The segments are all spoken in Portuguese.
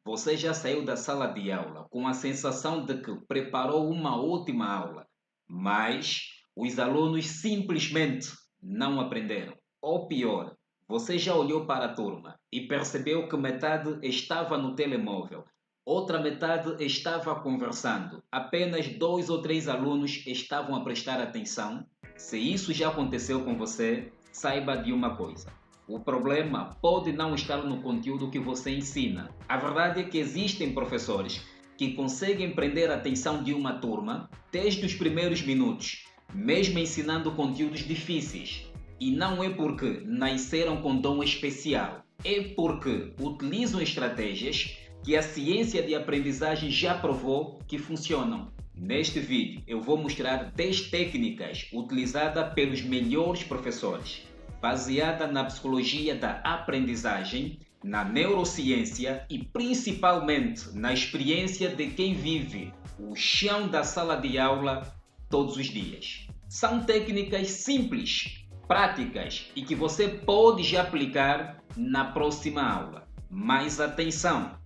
você já saiu da sala de aula com a sensação de que preparou uma ótima aula, mas os alunos simplesmente não aprenderam. Ou pior, você já olhou para a turma e percebeu que metade estava no telemóvel, outra metade estava conversando, apenas dois ou três alunos estavam a prestar atenção? Se isso já aconteceu com você, saiba de uma coisa: o problema pode não estar no conteúdo que você ensina. A verdade é que existem professores que conseguem prender a atenção de uma turma desde os primeiros minutos, mesmo ensinando conteúdos difíceis. E não é porque nasceram com dom especial, é porque utilizam estratégias que a ciência de aprendizagem já provou que funcionam. Neste vídeo eu vou mostrar 10 técnicas utilizadas pelos melhores professores, baseada na psicologia da aprendizagem, na neurociência e principalmente na experiência de quem vive o chão da sala de aula todos os dias. São técnicas simples, práticas e que você pode já aplicar na próxima aula. Mas atenção!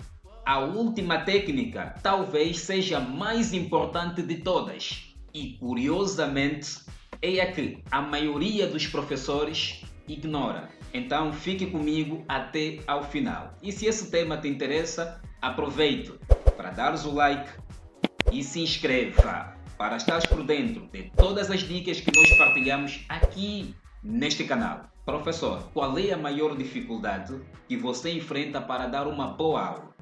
A última técnica talvez seja a mais importante de todas e, curiosamente, é a que a maioria dos professores ignora. Então fique comigo até ao final. E se esse tema te interessa, aproveite para dar o like e se inscreva para estar por dentro de todas as dicas que nós partilhamos aqui neste canal. Professor, qual é a maior dificuldade que você enfrenta para dar uma boa aula?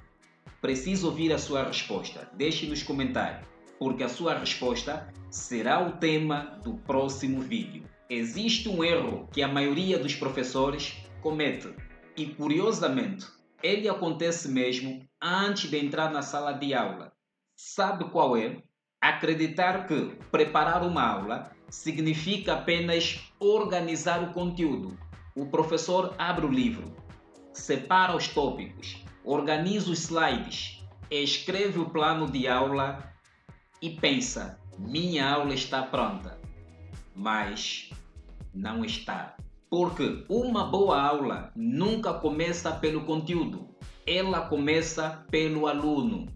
Preciso ouvir a sua resposta. Deixe nos comentários, porque a sua resposta será o tema do próximo vídeo. Existe um erro que a maioria dos professores comete e, curiosamente, ele acontece mesmo antes de entrar na sala de aula. Sabe qual é? Acreditar que preparar uma aula significa apenas organizar o conteúdo. O professor abre o livro, separa os tópicos, organiza os slides, escreve o plano de aula e pensa: minha aula está pronta. Mas não está. Porque uma boa aula nunca começa pelo conteúdo, ela começa pelo aluno.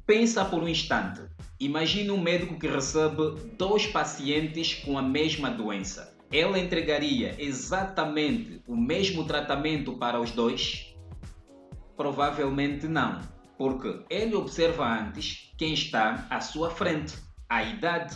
Pensa por um instante. Imagine um médico que recebe dois pacientes com a mesma doença. Ela entregaria exatamente o mesmo tratamento para os dois? Provavelmente não, porque ele observa antes quem está à sua frente, a idade,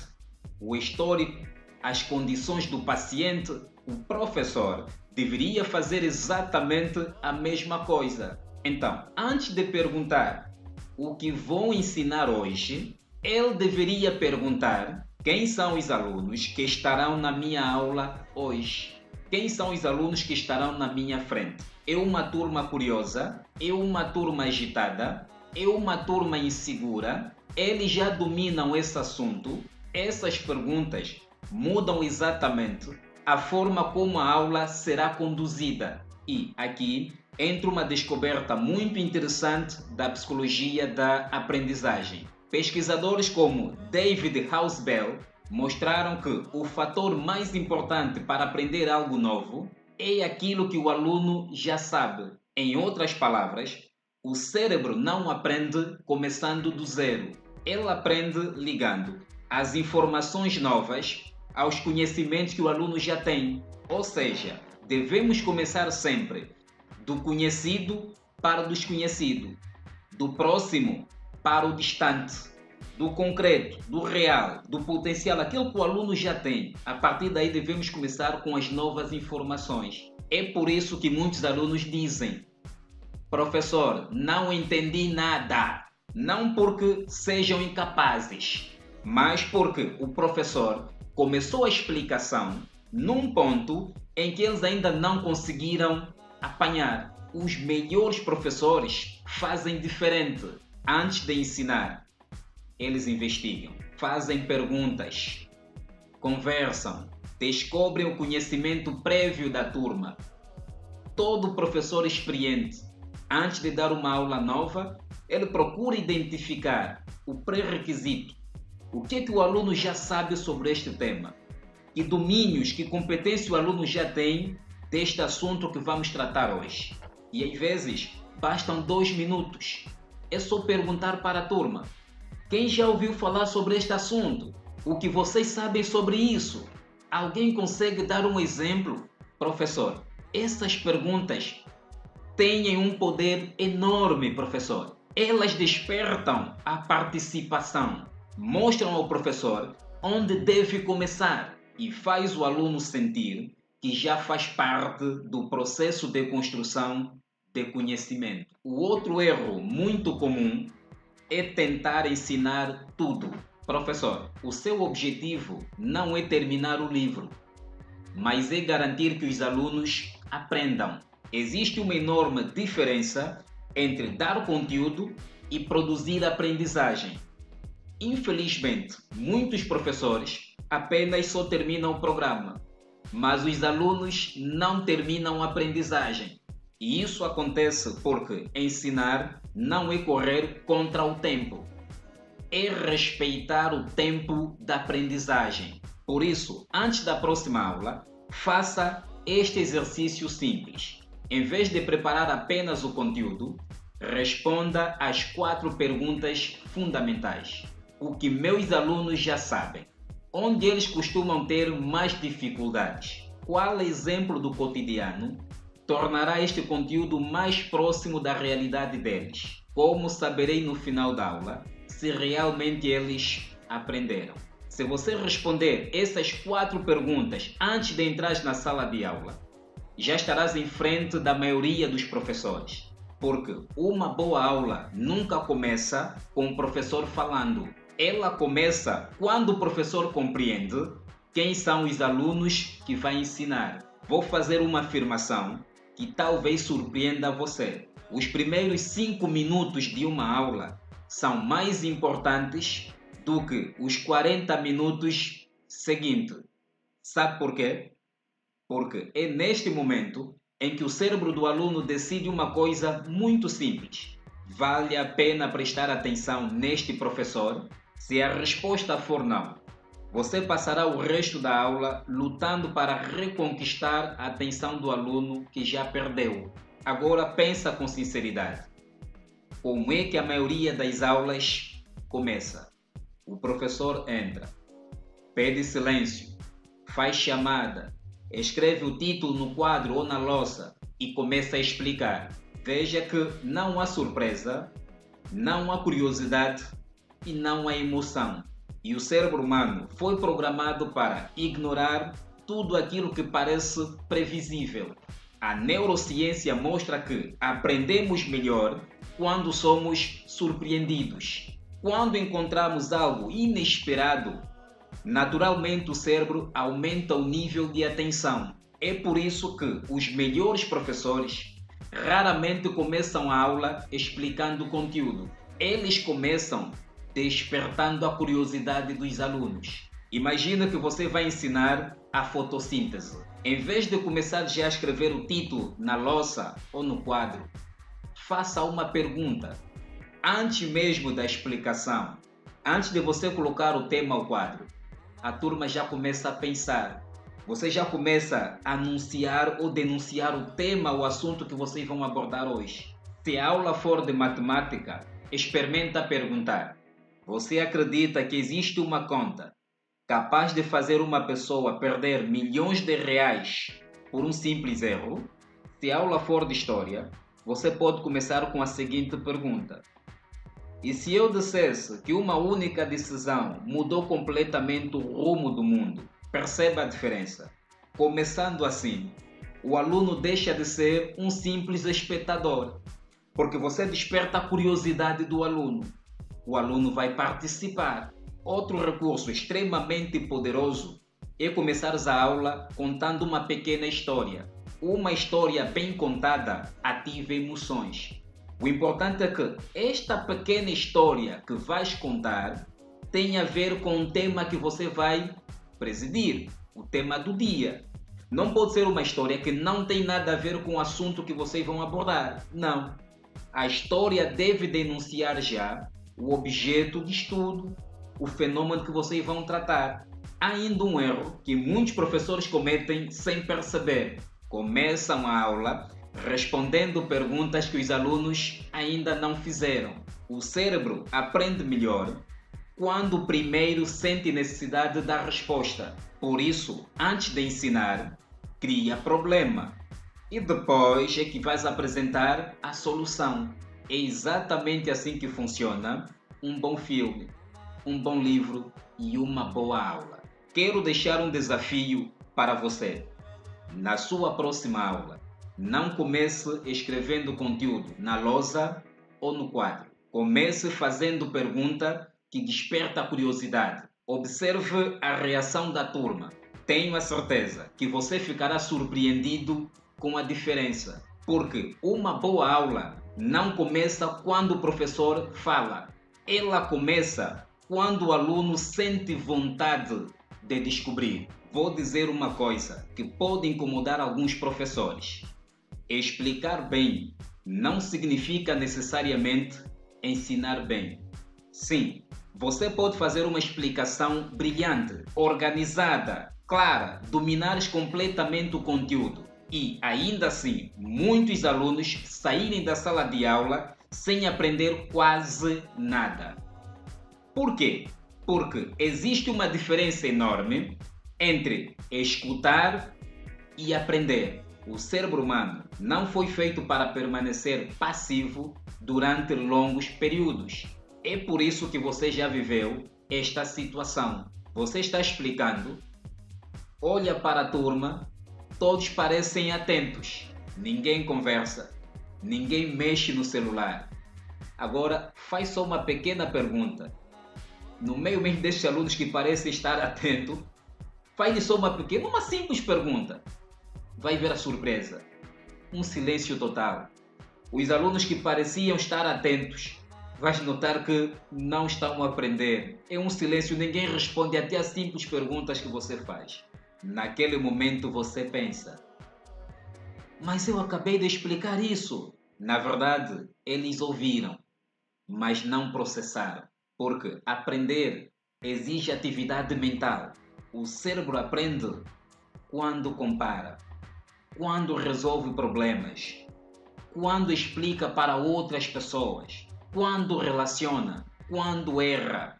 o histórico, as condições do paciente. O professor deveria fazer exatamente a mesma coisa. Então, antes de perguntar o que vou ensinar hoje, ele deveria perguntar: quem são os alunos que estarão na minha aula hoje? Quem são os alunos que estarão na minha frente? É uma turma curiosa? É uma turma agitada? É uma turma insegura? Eles já dominam esse assunto? Essas perguntas mudam exatamente a forma como a aula será conduzida. E aqui entra uma descoberta muito interessante da psicologia da aprendizagem. Pesquisadores como David Hausbell mostraram que o fator mais importante para aprender algo novo é aquilo que o aluno já sabe. Em outras palavras, o cérebro não aprende começando do zero. Ele aprende ligando as informações novas aos conhecimentos que o aluno já tem. Ou seja, devemos começar sempre do conhecido para o desconhecido, do próximo para o distante, do concreto, do real, do potencial, aquilo que o aluno já tem. A partir daí devemos começar com as novas informações. É por isso que muitos alunos dizem: professor, não entendi nada. Não porque sejam incapazes, mas porque o professor começou a explicação num ponto em que eles ainda não conseguiram apanhar. Os melhores professores fazem diferente. Antes de ensinar, eles investigam, fazem perguntas, conversam, descobrem o conhecimento prévio da turma. Todo professor experiente, antes de dar uma aula nova, ele procura identificar o pré-requisito. O que é que o aluno já sabe sobre este tema? Que domínios, que competência o aluno já tem deste assunto que vamos tratar hoje? E às vezes Bastam 2 minutos. É só perguntar para a turma: quem já ouviu falar sobre este assunto? O que vocês sabem sobre isso? Alguém consegue dar um exemplo? Professor, essas perguntas têm um poder enorme, professor. Elas despertam a participação, mostram ao professor onde deve começar e faz o aluno sentir que já faz parte do processo de construção de conhecimento. O outro erro muito comum é tentar ensinar tudo. Professor, o seu objetivo não é terminar o livro, mas é garantir que os alunos aprendam. Existe uma enorme diferença entre dar conteúdo e produzir aprendizagem. Infelizmente, muitos professores apenas só terminam o programa, mas os alunos não terminam a aprendizagem. E isso acontece porque ensinar não é correr contra o tempo, é respeitar o tempo da aprendizagem. Por isso, antes da próxima aula, faça este exercício simples. Em vez de preparar apenas o conteúdo, responda às 4 perguntas fundamentais. O que meus alunos já sabem? Onde eles costumam ter mais dificuldades? Qual exemplo do cotidiano tornará este conteúdo mais próximo da realidade deles? Como saberei no final da aula se realmente eles aprenderam? Se você responder essas 4 perguntas antes de entrar na sala de aula, já estarás em frente da maioria dos professores. Porque uma boa aula nunca começa com o professor falando. Ela começa quando o professor compreende quem são os alunos que vai ensinar. Vou fazer uma afirmação que talvez surpreenda você. Os primeiros 5 minutos de uma aula são mais importantes do que os 40 minutos seguintes. Sabe por quê? Porque é neste momento em que o cérebro do aluno decide uma coisa muito simples. Vale a pena prestar atenção neste professor? Se a resposta for não, você passará o resto da aula lutando para reconquistar a atenção do aluno que já perdeu. Agora pensa com sinceridade. Como é que a maioria das aulas começa? O professor entra, pede silêncio, faz chamada, escreve o título no quadro ou na louça e começa a explicar. Veja que não há surpresa, não há curiosidade e não há emoção. E o cérebro humano foi programado para ignorar tudo aquilo que parece previsível. A neurociência mostra que aprendemos melhor quando somos surpreendidos. Quando encontramos algo inesperado, naturalmente o cérebro aumenta o nível de atenção. É por isso que os melhores professores raramente começam a aula explicando o conteúdo. Eles começam despertando a curiosidade dos alunos. Imagina que você vai ensinar a fotossíntese. Em vez de começar já a escrever o título na louça ou no quadro, faça uma pergunta. Antes mesmo da explicação, antes de você colocar o tema ao quadro, a turma já começa a pensar. Você já começa a anunciar ou denunciar o tema ou assunto que vocês vão abordar hoje. Se a aula for de matemática, experimenta perguntar: você acredita que existe uma conta capaz de fazer uma pessoa perder milhões de reais por um simples erro? Se a aula for de história, você pode começar com a seguinte pergunta: e se eu dissesse que uma única decisão mudou completamente o rumo do mundo? Perceba a diferença. Começando assim, o aluno deixa de ser um simples espectador, porque você desperta a curiosidade do aluno. O aluno vai participar. Outro recurso extremamente poderoso é começar a aula contando uma pequena história. Uma história bem contada ativa emoções. O importante é que esta pequena história que vais contar tenha a ver com o tema que você vai presidir, o tema do dia. Não pode ser uma história que não tem nada a ver com o assunto que vocês vão abordar. Não. A história deve denunciar já o objeto de estudo, o fenômeno que vocês vão tratar. Há ainda um erro que muitos professores cometem sem perceber. Começam a aula respondendo perguntas que os alunos ainda não fizeram. O cérebro aprende melhor quando primeiro sente necessidade da resposta. Por isso, antes de ensinar, cria problema. E depois é que vais apresentar a solução. É exatamente assim que funciona um bom filme, um bom livro e uma boa aula. Quero deixar um desafio para você. Na sua próxima aula, não comece escrevendo conteúdo na lousa ou no quadro. Comece fazendo pergunta que desperta a curiosidade. Observe a reação da turma. Tenho a certeza que você ficará surpreendido com a diferença, porque uma boa aula não começa quando o professor fala. Ela começa quando o aluno sente vontade de descobrir. Vou dizer uma coisa que pode incomodar alguns professores. Explicar bem não significa necessariamente ensinar bem. Sim, você pode fazer uma explicação brilhante, organizada, clara, dominares completamente o conteúdo e, ainda assim, muitos alunos saírem da sala de aula sem aprender quase nada. Por quê? Porque existe uma diferença enorme entre escutar e aprender. O cérebro humano não foi feito para permanecer passivo durante longos períodos. É por isso que você já viveu esta situação. Você está explicando, olha para a turma, todos parecem atentos, ninguém conversa, ninguém mexe no celular. Agora, faz só uma pequena pergunta. No meio mesmo destes alunos que parecem estar atentos, faz só uma simples pergunta. Vai ver a surpresa. Um silêncio total. Os alunos que pareciam estar atentos, vais notar que não estão a aprender. É um silêncio, ninguém responde até as simples perguntas que você faz. Naquele momento você pensa: mas eu acabei de explicar isso. Na verdade, eles ouviram, mas não processaram. Porque aprender exige atividade mental. O cérebro aprende quando compara, quando resolve problemas, quando explica para outras pessoas, quando relaciona, quando erra,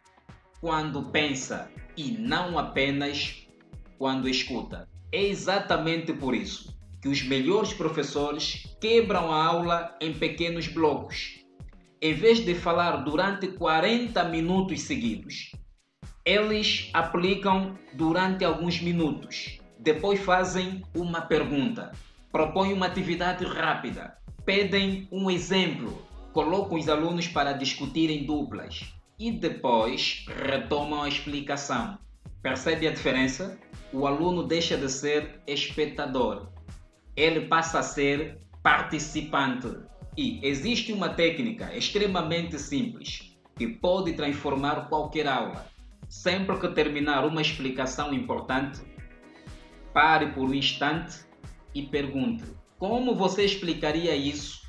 quando pensa e não apenas quando escuta. É exatamente por isso que os melhores professores quebram a aula em pequenos blocos. Em vez de falar durante 40 minutos seguidos, eles aplicam durante alguns minutos. Depois fazem uma pergunta, propõem uma atividade rápida, pedem um exemplo, colocam os alunos para discutirem duplas e depois retomam a explicação. Percebe a diferença? O aluno deixa de ser espectador, ele passa a ser participante. E existe uma técnica extremamente simples que pode transformar qualquer aula. Sempre que terminar uma explicação importante, pare por um instante e pergunte: como você explicaria isso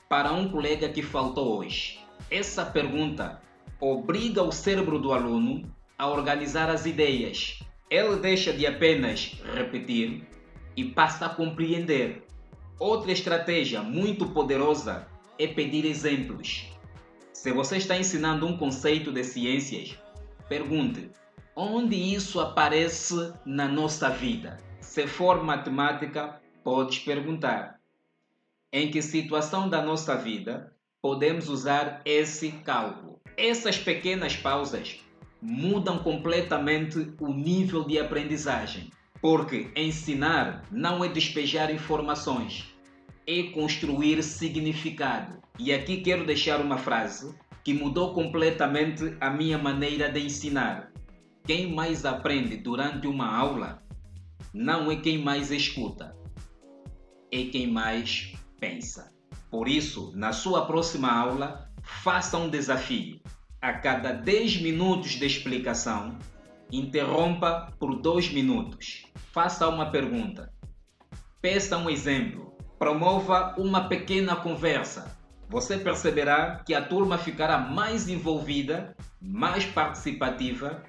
para um colega que faltou hoje? Essa pergunta obriga o cérebro do aluno a organizar as ideias. Ele deixa de apenas repetir e passa a compreender. Outra estratégia muito poderosa é pedir exemplos. Se você está ensinando um conceito de ciências, pergunte: onde isso aparece na nossa vida? Se for matemática, podes perguntar: em que situação da nossa vida podemos usar esse cálculo? Essas pequenas pausas mudam completamente o nível de aprendizagem. Porque ensinar não é despejar informações, é construir significado. E aqui quero deixar uma frase que mudou completamente a minha maneira de ensinar. Quem mais aprende durante uma aula não é quem mais escuta, é quem mais pensa. Por isso, na sua próxima aula, faça um desafio. A cada 10 minutos de explicação, interrompa por 2 minutos. Faça uma pergunta. Peça um exemplo. Promova uma pequena conversa. Você perceberá que a turma ficará mais envolvida, mais participativa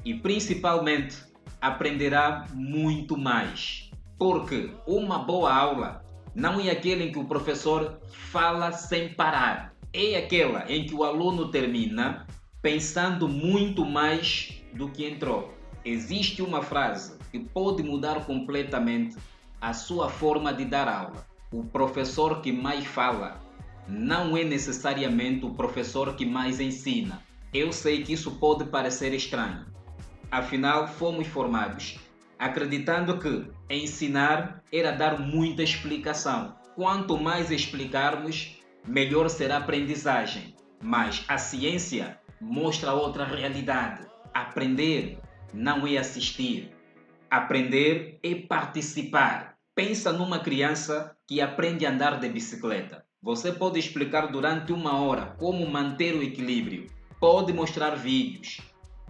e, principalmente, aprenderá muito mais. Porque uma boa aula não é aquele em que o professor fala sem parar. É aquela em que o aluno termina pensando muito mais do que entrou. Existe uma frase que pode mudar completamente a sua forma de dar aula. O professor que mais fala não é necessariamente o professor que mais ensina. Eu sei que isso pode parecer estranho. Afinal, fomos formados acreditando que ensinar era dar muita explicação. Quanto mais explicarmos, melhor será a aprendizagem. Mas a ciência mostra outra realidade. Aprender não é assistir. Aprender é participar. Pensa numa criança que aprende a andar de bicicleta. Você pode explicar durante 1 hora como manter o equilíbrio. Pode mostrar vídeos.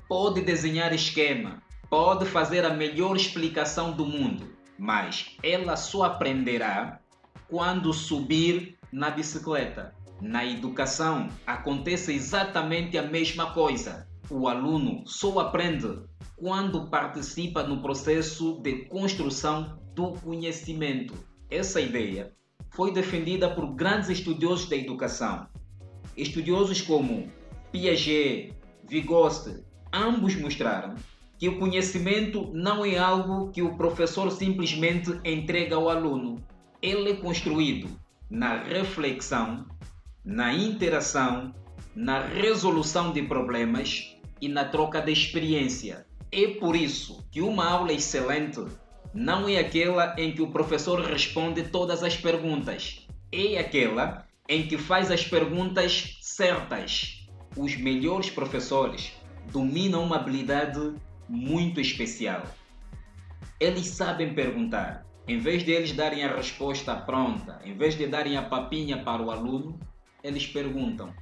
Pode desenhar esquema. Pode fazer a melhor explicação do mundo. Mas ela só aprenderá quando subir na bicicleta. Na educação acontece exatamente a mesma coisa. O aluno só aprende quando participa no processo de construção do conhecimento. Essa ideia foi defendida por grandes estudiosos da educação. Estudiosos como Piaget, Vygotsky, ambos mostraram que o conhecimento não é algo que o professor simplesmente entrega ao aluno. Ele é construído na reflexão, na interação, na resolução de problemas e na troca de experiência. É por isso que uma aula excelente não é aquela em que o professor responde todas as perguntas. É aquela em que faz as perguntas certas. Os melhores professores dominam uma habilidade muito especial. Eles sabem perguntar. Em vez de eles darem a resposta pronta, em vez de darem a papinha para o aluno, eles perguntam.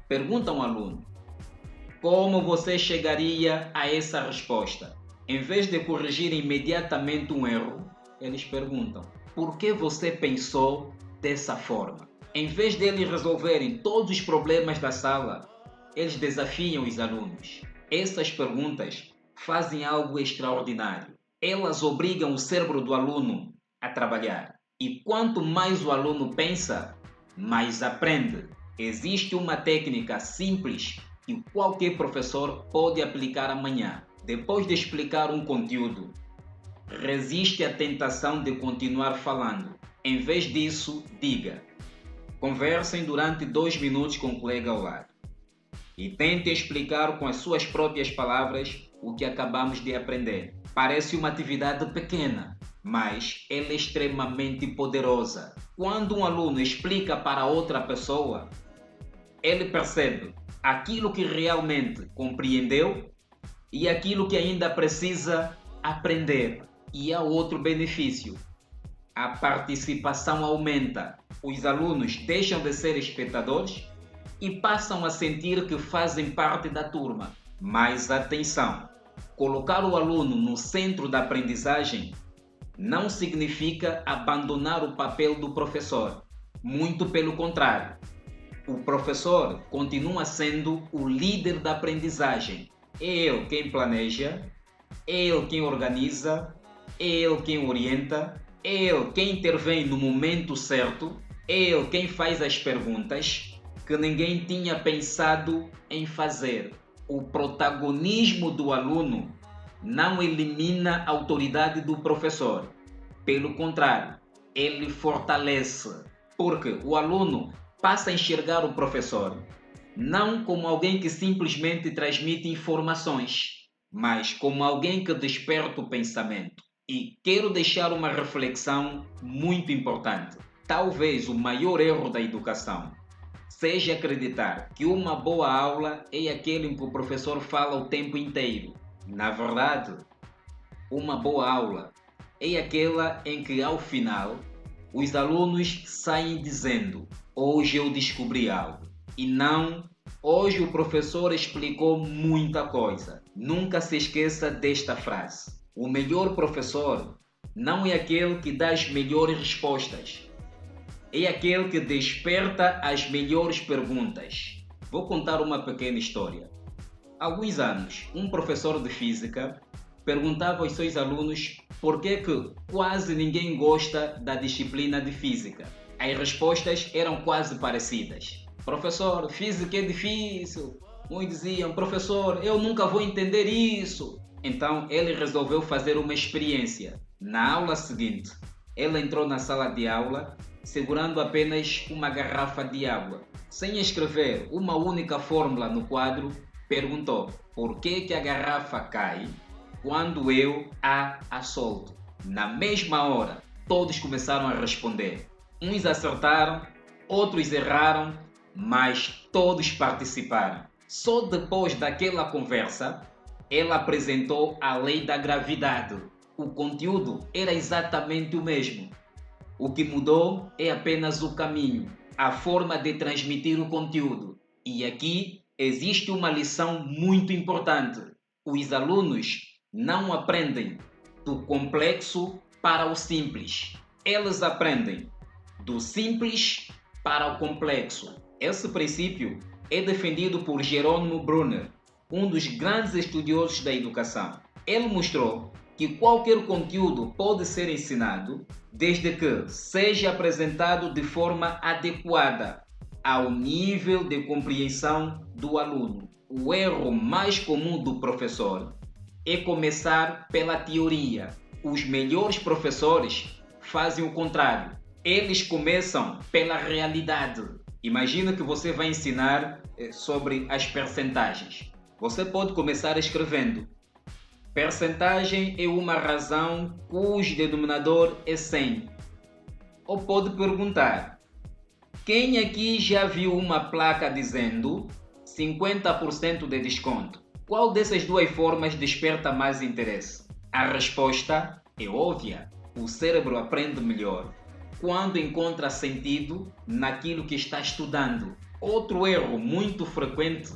Perguntam ao aluno: como você chegaria a essa resposta? Em vez de corrigir imediatamente um erro, eles perguntam: por que você pensou dessa forma? Em vez de eles resolverem todos os problemas da sala, eles desafiam os alunos. Essas perguntas fazem algo extraordinário. Elas obrigam o cérebro do aluno a trabalhar. E quanto mais o aluno pensa, mais aprende. Existe uma técnica simples que qualquer professor pode aplicar amanhã. Depois de explicar um conteúdo, resiste à tentação de continuar falando. Em vez disso, diga. Conversem durante 2 minutos com o colega ao lado e tente explicar com as suas próprias palavras o que acabamos de aprender. Parece uma atividade pequena, mas ela é extremamente poderosa. Quando um aluno explica para outra pessoa, ele percebe aquilo que realmente compreendeu e aquilo que ainda precisa aprender. E há outro benefício: a participação aumenta. Os alunos deixam de ser espectadores e passam a sentir que fazem parte da turma. Mas atenção, colocar o aluno no centro da aprendizagem não significa abandonar o papel do professor. Muito pelo contrário. O professor continua sendo o líder da aprendizagem. É ele quem planeja, é ele quem organiza, é ele quem orienta, é ele quem intervém no momento certo, é ele quem faz as perguntas que ninguém tinha pensado em fazer. O protagonismo do aluno não elimina a autoridade do professor. Pelo contrário, ele fortalece, porque o aluno passa a enxergar o professor não como alguém que simplesmente transmite informações, mas como alguém que desperta o pensamento. E quero deixar uma reflexão muito importante. Talvez o maior erro da educação seja acreditar que uma boa aula é aquele em que o professor fala o tempo inteiro. Na verdade, uma boa aula é aquela em que, ao final, os alunos saem dizendo: hoje eu descobri algo. E não: hoje o professor explicou muita coisa. Nunca se esqueça desta frase: o melhor professor não é aquele que dá as melhores respostas, é aquele que desperta as melhores perguntas. Vou contar uma pequena história. Há alguns anos, um professor de física perguntava aos seus alunos por que quase ninguém gosta da disciplina de física. As respostas eram quase parecidas. Professor, física é difícil. Uns diziam, professor, eu nunca vou entender isso. Então ele resolveu fazer uma experiência. Na aula seguinte, ele entrou na sala de aula segurando apenas uma garrafa de água. Sem escrever uma única fórmula no quadro, perguntou por que a garrafa cai quando eu a solto. Na mesma hora, todos começaram a responder. Uns acertaram, outros erraram, mas todos participaram. Só depois daquela conversa, ele apresentou a lei da gravidade. O conteúdo era exatamente o mesmo. O que mudou é apenas o caminho, a forma de transmitir o conteúdo. E aqui existe uma lição muito importante. Os alunos não aprendem do complexo para o simples. Eles aprendem do simples para o complexo. Esse princípio é defendido por Jerônimo Brunner, um dos grandes estudiosos da educação. Ele mostrou que qualquer conteúdo pode ser ensinado desde que seja apresentado de forma adequada ao nível de compreensão do aluno. O erro mais comum do professor é começar pela teoria. Os melhores professores fazem o contrário. Eles começam pela realidade. Imagina que você vai ensinar sobre as percentagens. Você pode começar escrevendo: percentagem é uma razão cujo denominador é 100. Ou pode perguntar: quem aqui já viu uma placa dizendo 50% de desconto? Qual dessas duas formas desperta mais interesse? A resposta é óbvia. O cérebro aprende melhor quando encontra sentido naquilo que está estudando. Outro erro muito frequente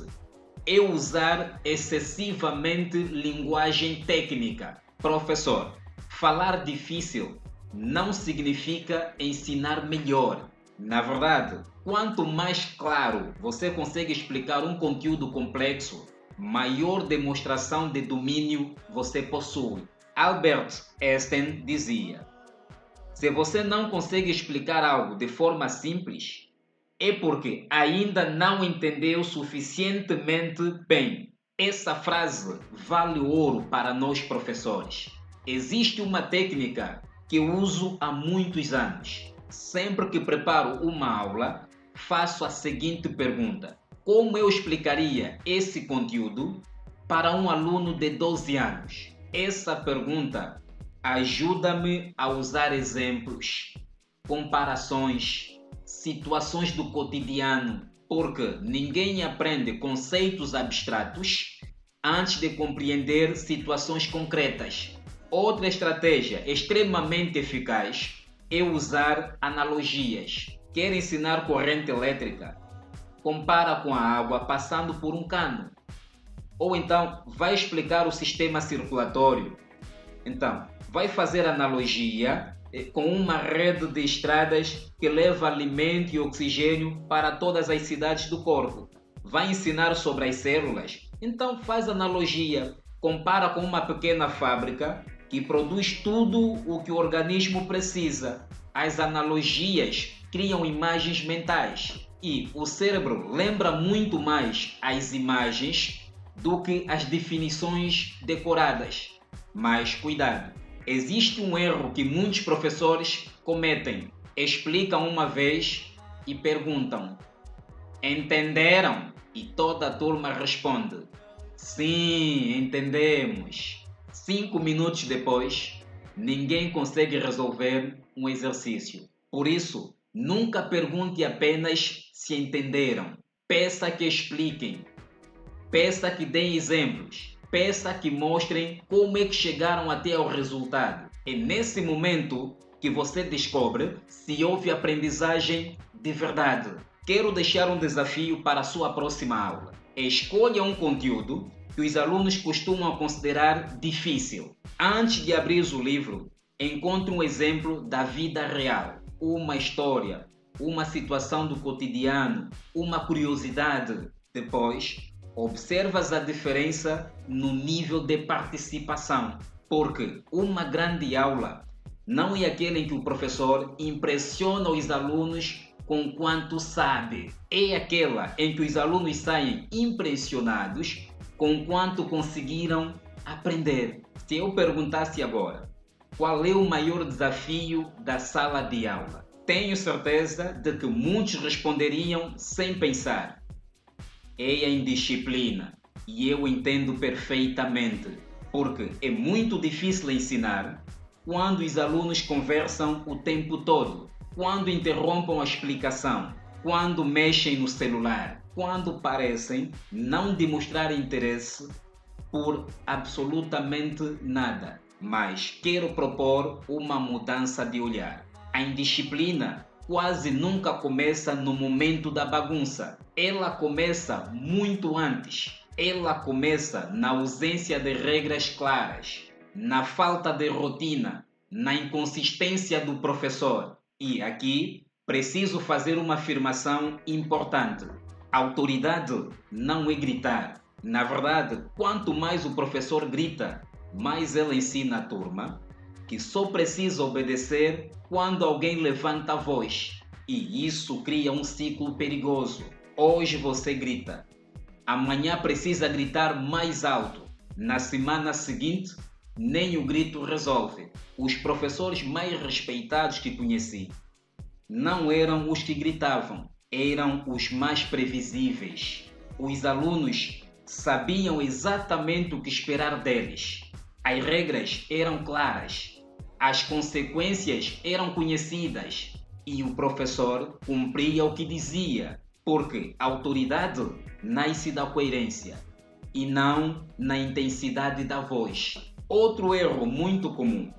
é usar excessivamente linguagem técnica. Professor, falar difícil não significa ensinar melhor. Na verdade, quanto mais claro você consegue explicar um conteúdo complexo, maior demonstração de domínio você possui. Albert Einstein dizia: se você não consegue explicar algo de forma simples, é porque ainda não entendeu suficientemente bem. Essa frase vale ouro para nós professores. Existe uma técnica que eu uso há muitos anos. Sempre que preparo uma aula, faço a seguinte pergunta: como eu explicaria esse conteúdo para um aluno de 12 anos? Essa pergunta ajuda-me a usar exemplos, comparações, situações do cotidiano, porque ninguém aprende conceitos abstratos antes de compreender situações concretas. Outra estratégia extremamente eficaz é usar analogias. Quer ensinar corrente elétrica? Compara com a água passando por um cano. Ou então, vai explicar o sistema circulatório. Então, vai fazer analogia com uma rede de estradas que leva alimento e oxigênio para todas as cidades do corpo. Vai ensinar sobre as células? Então faz analogia, compara com uma pequena fábrica que produz tudo o que o organismo precisa. As analogias criam imagens mentais e o cérebro lembra muito mais as imagens do que as definições decoradas. Mas cuidado! Existe um erro que muitos professores cometem. Explicam uma vez e perguntam: entenderam? E toda a turma responde: sim, entendemos. 5 minutos depois, ninguém consegue resolver um exercício. Por isso, nunca pergunte apenas se entenderam. Peça que expliquem. Peça que deem exemplos. Peça que mostrem como é que chegaram até ao resultado. É nesse momento que você descobre se houve aprendizagem de verdade. Quero deixar um desafio para a sua próxima aula. Escolha um conteúdo que os alunos costumam considerar difícil. Antes de abrir o livro, encontre um exemplo da vida real. Uma história, uma situação do cotidiano, uma curiosidade. Depois, Observas a diferença no nível de participação, porque uma grande aula não é aquela em que o professor impressiona os alunos com quanto sabe, é aquela em que os alunos saem impressionados com quanto conseguiram aprender. Se eu perguntasse agora, qual é o maior desafio da sala de aula? Tenho certeza de que muitos responderiam sem pensar. É a indisciplina. E eu entendo perfeitamente, porque é muito difícil ensinar quando os alunos conversam o tempo todo, quando interrompem a explicação, quando mexem no celular, quando parecem não demonstrar interesse por absolutamente nada. Mas quero propor uma mudança de olhar. A indisciplina quase nunca começa no momento da bagunça. Ela começa muito antes. Ela começa na ausência de regras claras, na falta de rotina, na inconsistência do professor. E aqui preciso fazer uma afirmação importante. Autoridade não é gritar. Na verdade, quanto mais o professor grita, mais ele ensina a turma que só precisa obedecer quando alguém levanta a voz. E isso cria um ciclo perigoso. Hoje você grita, amanhã precisa gritar mais alto. Na semana seguinte, nem o grito resolve. Os professores mais respeitados que conheci não eram os que gritavam, eram os mais previsíveis. Os alunos sabiam exatamente o que esperar deles. As regras eram claras, as consequências eram conhecidas e o professor cumpria o que dizia, porque a autoridade nasce da coerência e não na intensidade da voz. Outro erro muito comum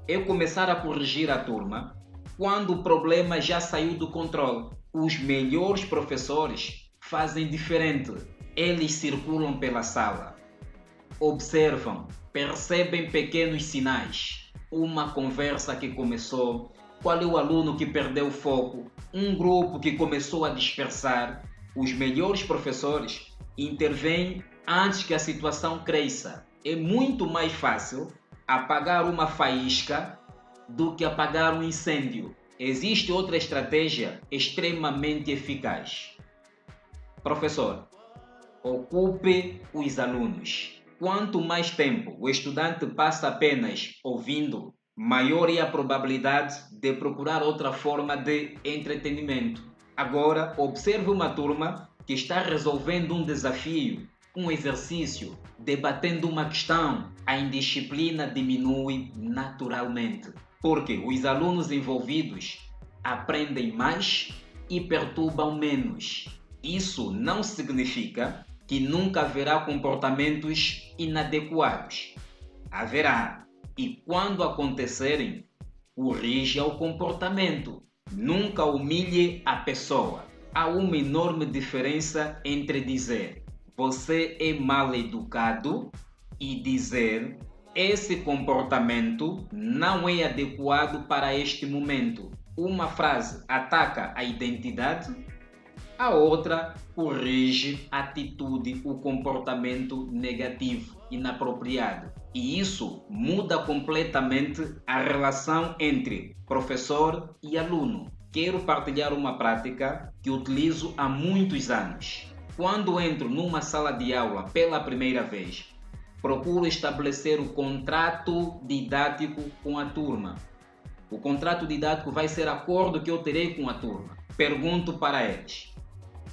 é começar a corrigir a turma quando o problema já saiu do controle. Os melhores professores fazem diferente. Eles circulam pela sala, observam, percebem pequenos sinais. Uma conversa que começou, qual é o aluno que perdeu o foco, um grupo que começou a dispersar. Os melhores professores intervêm antes que a situação cresça. É muito mais fácil apagar uma faísca do que apagar um incêndio. Existe outra estratégia extremamente eficaz. Professor, ocupe os alunos. Quanto mais tempo o estudante passa apenas ouvindo, maior é a probabilidade de procurar outra forma de entretenimento. Agora, observe uma turma que está resolvendo um desafio, um exercício, debatendo uma questão. A indisciplina diminui naturalmente, porque os alunos envolvidos aprendem mais e perturbam menos. Isso não significa que nunca haverá comportamentos inadequados. Haverá, e quando acontecerem, corrija o comportamento. Nunca humilhe a pessoa. Há uma enorme diferença entre dizer você é mal educado e dizer esse comportamento não é adequado para este momento. Uma frase ataca a identidade, a outra corrige a atitude, o comportamento negativo, inapropriado. E isso muda completamente a relação entre professor e aluno. Quero partilhar uma prática que utilizo há muitos anos. Quando entro numa sala de aula pela primeira vez, procuro estabelecer o contrato didático com a turma. O contrato didático vai ser acordo que eu terei com a turma. Pergunto para eles: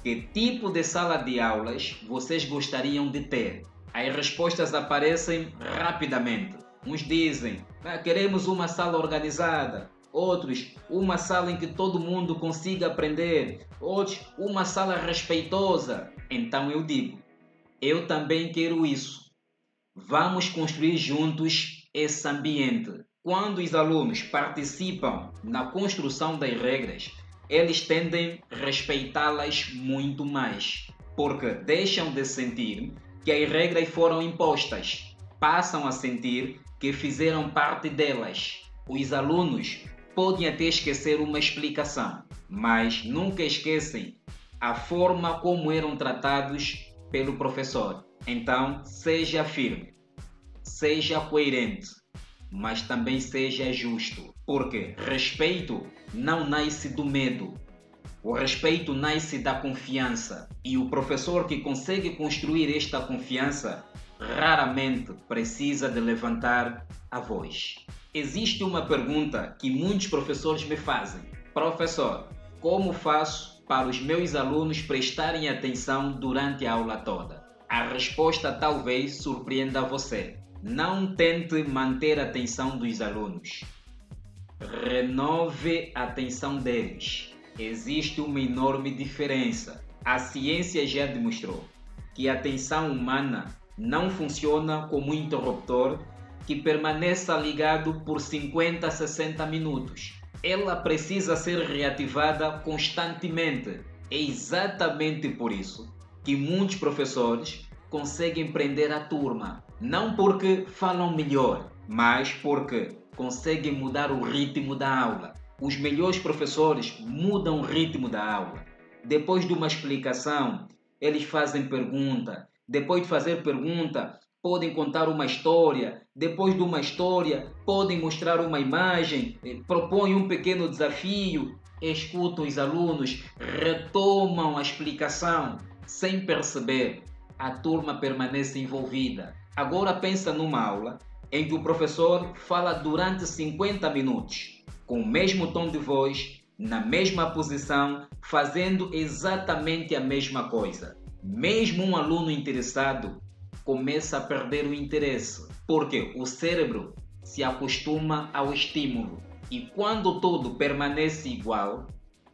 que tipo de sala de aulas vocês gostariam de ter? As respostas aparecem rapidamente. Uns dizem, queremos uma sala organizada. Outros, uma sala em que todo mundo consiga aprender. Outros, uma sala respeitosa. Então eu digo, eu também quero isso. Vamos construir juntos esse ambiente. Quando os alunos participam na construção das regras, eles tendem a respeitá-las muito mais, porque deixam de sentir que as regras foram impostas, passam a sentir que fizeram parte delas. Os alunos podem até esquecer uma explicação, mas nunca esquecem a forma como eram tratados pelo professor. Então, seja firme, seja coerente, mas também seja justo. Porque respeito não nasce do medo. O respeito nasce da confiança. E o professor que consegue construir esta confiança raramente precisa de levantar a voz. Existe uma pergunta que muitos professores me fazem. Professor, como faço para os meus alunos prestarem atenção durante a aula toda? A resposta talvez surpreenda você. Não tente manter a atenção dos alunos. Renove a atenção deles. Existe uma enorme diferença. A ciência já demonstrou que a atenção humana não funciona como um interruptor que permaneça ligado por 50 a 60 minutos. Ela precisa ser reativada constantemente. É exatamente por isso que muitos professores conseguem prender a turma. Não porque falam melhor, mas porque conseguem mudar o ritmo da aula. Os melhores professores mudam o ritmo da aula. Depois de uma explicação, eles fazem pergunta. Depois de fazer pergunta, podem contar uma história. Depois de uma história, podem mostrar uma imagem, propõem um pequeno desafio, escutam os alunos, retomam a explicação. Sem perceber, a turma permanece envolvida. Agora pensa numa aula em que o professor fala durante 50 minutos, com o mesmo tom de voz, na mesma posição, fazendo exatamente a mesma coisa. Mesmo um aluno interessado começa a perder o interesse, porque o cérebro se acostuma ao estímulo e quando tudo permanece igual,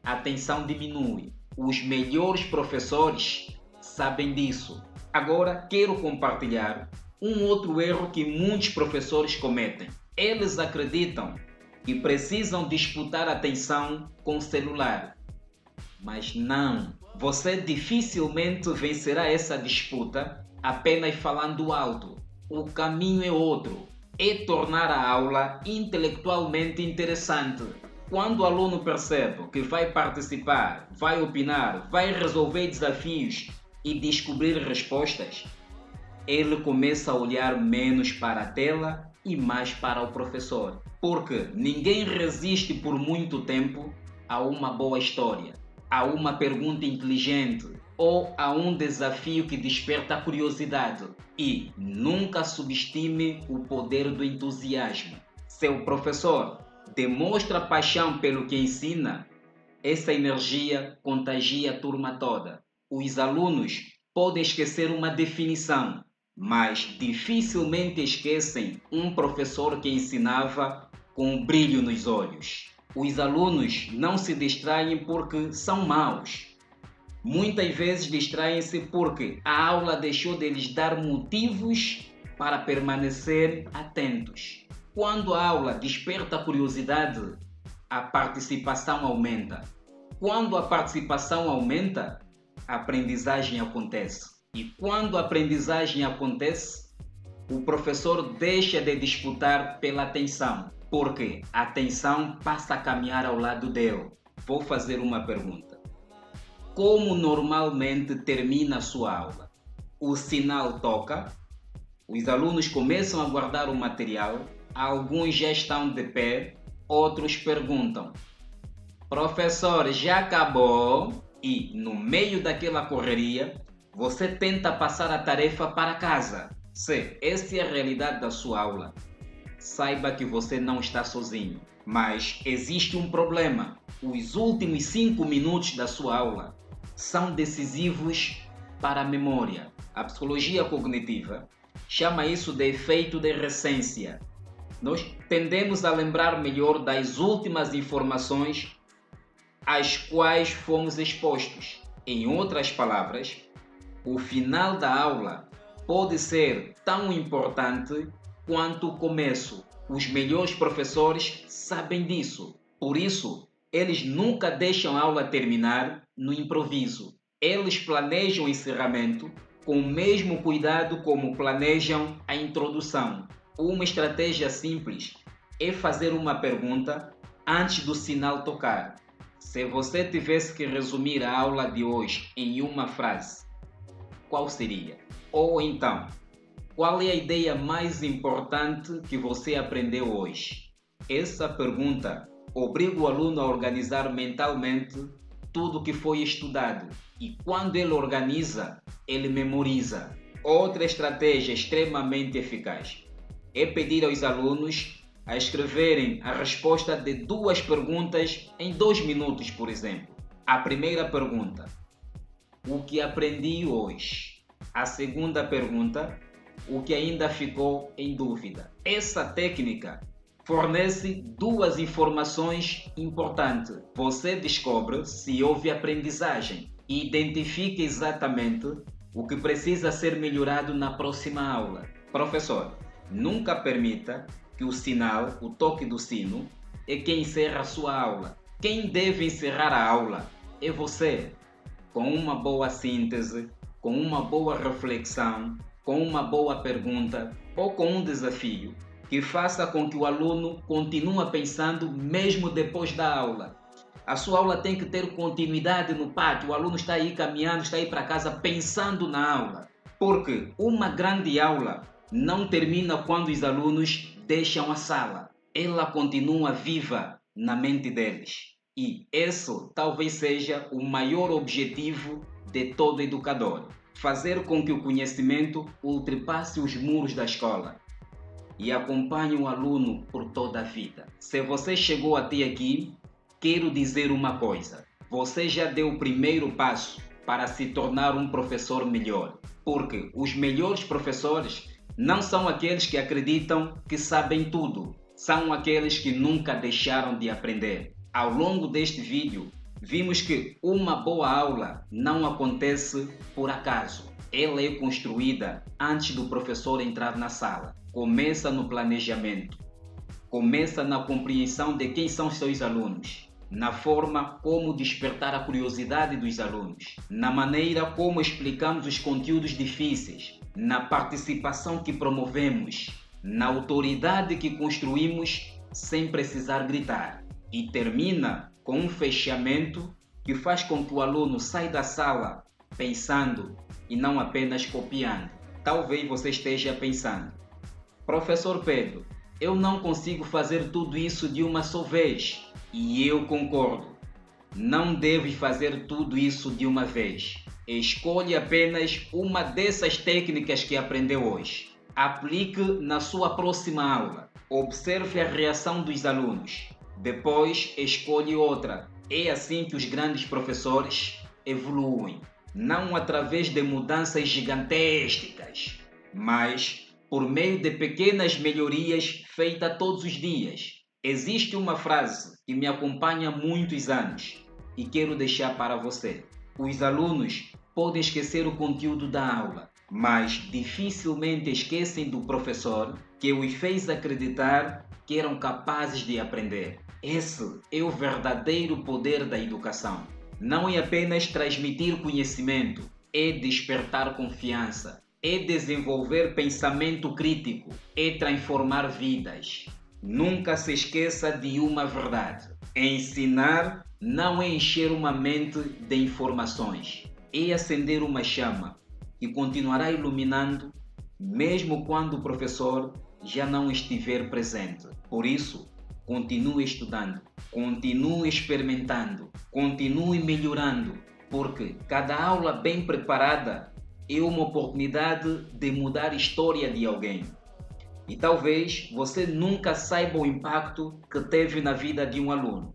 a atenção diminui. Os melhores professores sabem disso. Agora quero compartilhar um outro erro que muitos professores cometem. Eles acreditam que precisam disputar a atenção com o celular. Mas não, você dificilmente vencerá essa disputa apenas falando alto. O caminho é outro, é tornar a aula intelectualmente interessante. Quando o aluno percebe que vai participar, vai opinar, vai resolver desafios e descobrir respostas, ele começa a olhar menos para a tela e mais para o professor. Porque ninguém resiste por muito tempo a uma boa história, a uma pergunta inteligente ou a um desafio que desperta a curiosidade. E nunca subestime o poder do entusiasmo. Seu professor demonstra paixão pelo que ensina, essa energia contagia a turma toda. Os alunos podem esquecer uma definição, mas dificilmente esquecem um professor que ensinava com um brilho nos olhos. Os alunos não se distraem porque são maus. Muitas vezes distraem-se porque a aula deixou de lhes dar motivos para permanecer atentos. Quando a aula desperta a curiosidade, a participação aumenta. Quando a participação aumenta, a aprendizagem acontece. E quando a aprendizagem acontece, o professor deixa de disputar pela atenção, porque a atenção passa a caminhar ao lado dele. Vou fazer uma pergunta. Como normalmente termina a sua aula? O sinal toca, os alunos começam a guardar o material, alguns já estão de pé, outros perguntam: professor, já acabou? E no meio daquela correria, você tenta passar a tarefa para casa. Se essa é a realidade da sua aula, saiba que você não está sozinho. Mas existe um problema. Os últimos 5 minutos da sua aula são decisivos para a memória. A psicologia cognitiva chama isso de efeito de recência. Nós tendemos a lembrar melhor das últimas informações às quais fomos expostos. Em outras palavras, o final da aula pode ser tão importante quanto o começo. Os melhores professores sabem disso. Por isso, eles nunca deixam a aula terminar no improviso. Eles planejam o encerramento com o mesmo cuidado como planejam a introdução. Uma estratégia simples é fazer uma pergunta antes do sinal tocar. Se você tivesse que resumir a aula de hoje em uma frase, qual seria? Ou então, qual é a ideia mais importante que você aprendeu hoje? Essa pergunta obriga o aluno a organizar mentalmente tudo o que foi estudado e quando ele organiza, ele memoriza. Outra estratégia extremamente eficaz é pedir aos alunos a escreverem a resposta de duas perguntas em 2 minutos, por exemplo. A primeira pergunta: o que aprendi hoje? A segunda pergunta: o que ainda ficou em dúvida? Essa técnica fornece duas informações importantes. Você descobre se houve aprendizagem e identifica exatamente o que precisa ser melhorado na próxima aula. Professor, nunca permita que o sinal, o toque do sino, é quem encerra a sua aula. Quem deve encerrar a aula é você, com uma boa síntese, com uma boa reflexão, com uma boa pergunta ou com um desafio que faça com que o aluno continue pensando mesmo depois da aula. A sua aula tem que ter continuidade no pátio, o aluno está aí caminhando, está aí para casa pensando na aula. Porque uma grande aula não termina quando os alunos deixam a sala. Ela continua viva na mente deles. E esse talvez seja o maior objetivo de todo educador: fazer com que o conhecimento ultrapasse os muros da escola e acompanhe o aluno por toda a vida. Se você chegou até aqui, quero dizer uma coisa: você já deu o primeiro passo para se tornar um professor melhor, porque os melhores professores não são aqueles que acreditam que sabem tudo, são aqueles que nunca deixaram de aprender. Ao longo deste vídeo, vimos que uma boa aula não acontece por acaso. Ela é construída antes do professor entrar na sala. Começa no planejamento, começa na compreensão de quem são seus alunos, na forma como despertar a curiosidade dos alunos, na maneira como explicamos os conteúdos difíceis, na participação que promovemos, na autoridade que construímos sem precisar gritar. E termina com um fechamento que faz com que o aluno saia da sala pensando e não apenas copiando. Talvez você esteja pensando: professor Pedro, eu não consigo fazer tudo isso de uma só vez. E eu concordo. Não deve fazer tudo isso de uma vez. Escolha apenas uma dessas técnicas que aprendeu hoje. Aplique na sua próxima aula. Observe a reação dos alunos. Depois, escolhe outra. É assim que os grandes professores evoluem. Não através de mudanças gigantescas, mas por meio de pequenas melhorias feitas todos os dias. Existe uma frase que me acompanha há muitos anos e quero deixar para você: os alunos podem esquecer o conteúdo da aula, mas dificilmente esquecem do professor que os fez acreditar que eram capazes de aprender. Esse é o verdadeiro poder da educação. Não é apenas transmitir conhecimento, é despertar confiança, é desenvolver pensamento crítico, é transformar vidas. Nunca se esqueça de uma verdade: ensinar não é encher uma mente de informações, é acender uma chama que continuará iluminando mesmo quando o professor já não estiver presente. Por isso, continue estudando, continue experimentando, continue melhorando, porque cada aula bem preparada é uma oportunidade de mudar a história de alguém. E talvez você nunca saiba o impacto que teve na vida de um aluno,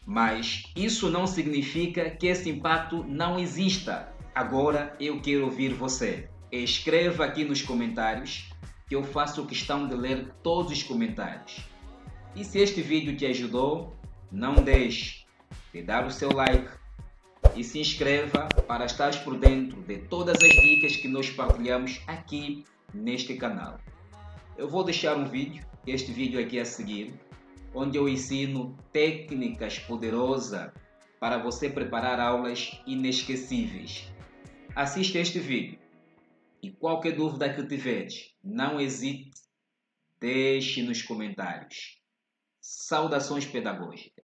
mas isso não significa que esse impacto não exista. Agora eu quero ouvir você. Escreva aqui nos comentários que eu faço questão de ler todos os comentários. E se este vídeo te ajudou, não deixe de dar o seu like e se inscreva para estar por dentro de todas as dicas que nós partilhamos aqui neste canal. Eu vou deixar um vídeo, este vídeo aqui a seguir, onde eu ensino técnicas poderosas para você preparar aulas inesquecíveis. Assista este vídeo e qualquer dúvida que tiveres, não hesite, deixe nos comentários. Saudações pedagógicas.